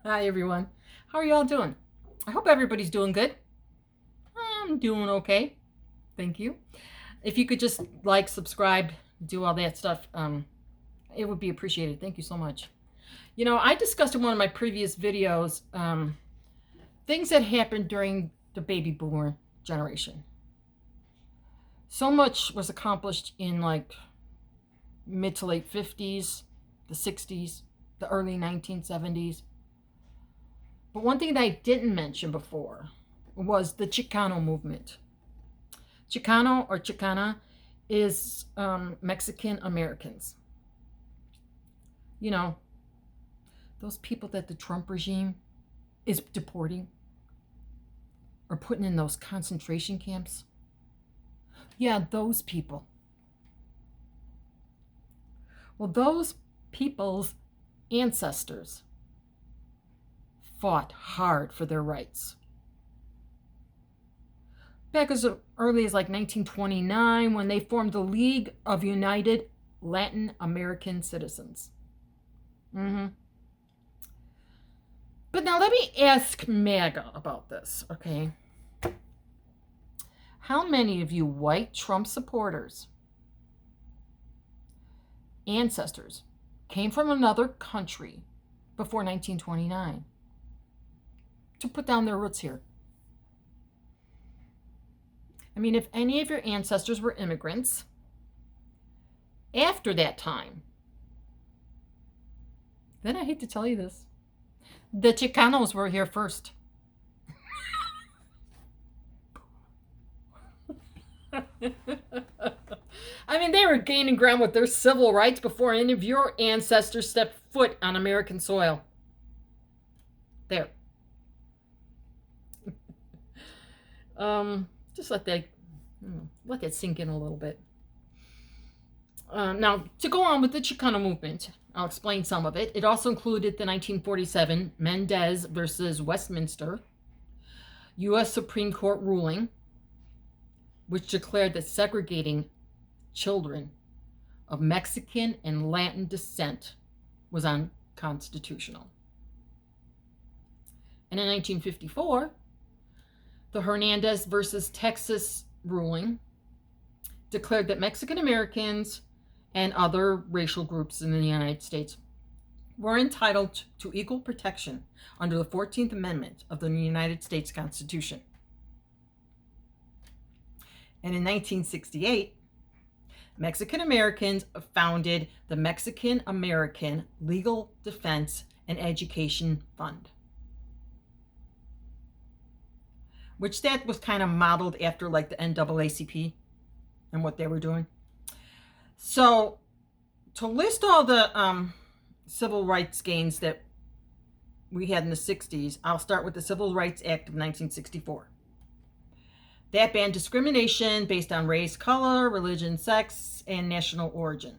Hi, everyone. How are y'all doing? I hope everybody's doing good. I'm doing okay. Thank you. If you could just like, subscribe, do all that stuff, it would be appreciated. Thank you so much. I discussed in one of my previous videos things that happened during the baby boomer generation. So much was accomplished in like mid to late 50s, the 60s, the early 1970s. But one thing that I didn't mention before was the Chicano movement. Chicano or Chicana is Mexican Americans. You know, those people that the Trump regime is deporting or putting in those concentration camps. Yeah, those people. Well, those people's ancestors fought hard for their rights. Back as early as like 1929 when they formed the League of United Latin American Citizens. Mm-hmm. But now let me ask MAGA about this, okay? How many of you white Trump supporters, ancestors, came from another country before 1929 to put down their roots here? I mean, if any of your ancestors were immigrants after that time, then I hate to tell you this, the Chicanos were here first. I mean, they were gaining ground with their civil rights before any of your ancestors stepped foot on American soil. There. Just let that sink in a little bit. Now, to go on with the Chicano movement, I'll explain some of it. It also included the 1947 Mendez versus Westminster U.S. Supreme Court ruling, which declared that segregating children of Mexican and Latin descent was unconstitutional. And in 1954, the Hernandez versus Texas ruling declared that Mexican Americans and other racial groups in the United States were entitled to equal protection under the 14th Amendment of the United States Constitution. And in 1968, Mexican Americans founded the Mexican American Legal Defense and Education Fund, which that was kind of modeled after like the NAACP and what they were doing. So to list all the civil rights gains that we had in the 60s, I'll start with the Civil Rights Act of 1964. That banned discrimination based on race, color, religion, sex, and national origin.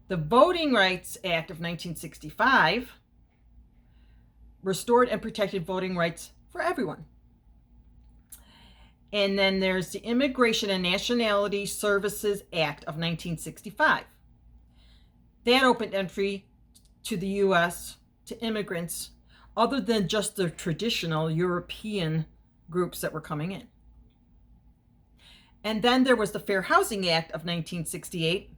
The Voting Rights Act of 1965 restored and protected voting rights for everyone. And then there's the Immigration and Nationality Services Act of 1965. That opened entry to the U.S. to immigrants other than just the traditional European groups that were coming in. And then there was the Fair Housing Act of 1968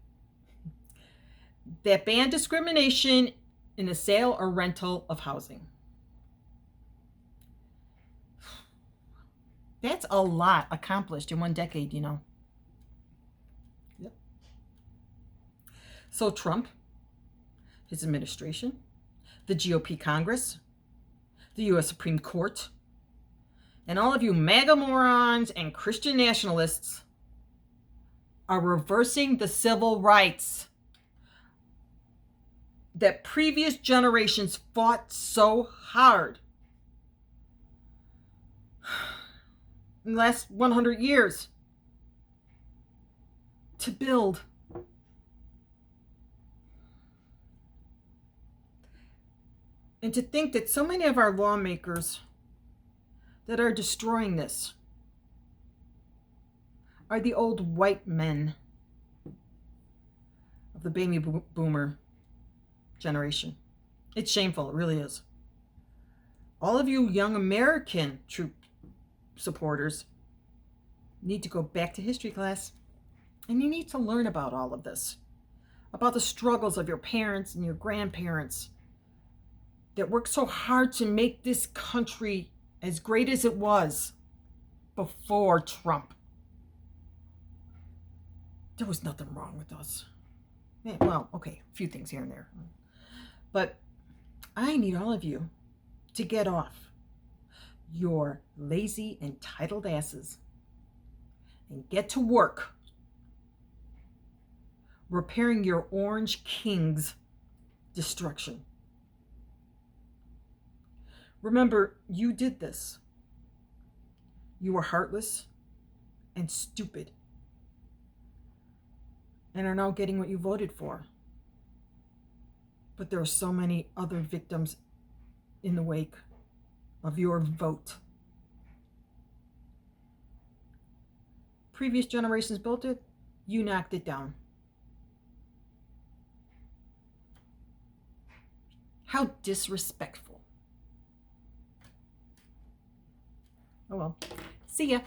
that banned discrimination in the sale or rental of housing. That's a lot accomplished in one decade, you know. Yep. So Trump, his administration, the GOP Congress, the U.S. Supreme Court, and all of you MAGA morons and Christian nationalists are reversing the civil rights that previous generations fought so hard in the last 100 years to build. And to think that so many of our lawmakers that are destroying this are the old white men of the baby boomer generation. It's shameful. It really is. All of you young American troop supporters need to go back to history class, and you need to learn about all of this, about the struggles of your parents and your grandparents that worked so hard to make this country as great as it was before Trump. There was nothing wrong with us. Yeah, well, okay, a few things here and there. But I need all of you to get off your lazy, entitled asses and get to work repairing your Orange King's destruction. Remember, you did this. You were heartless and stupid and are now getting what you voted for. But there are so many other victims in the wake of your vote. Previous generations built it, you knocked it down. How disrespectful. Oh well. See ya.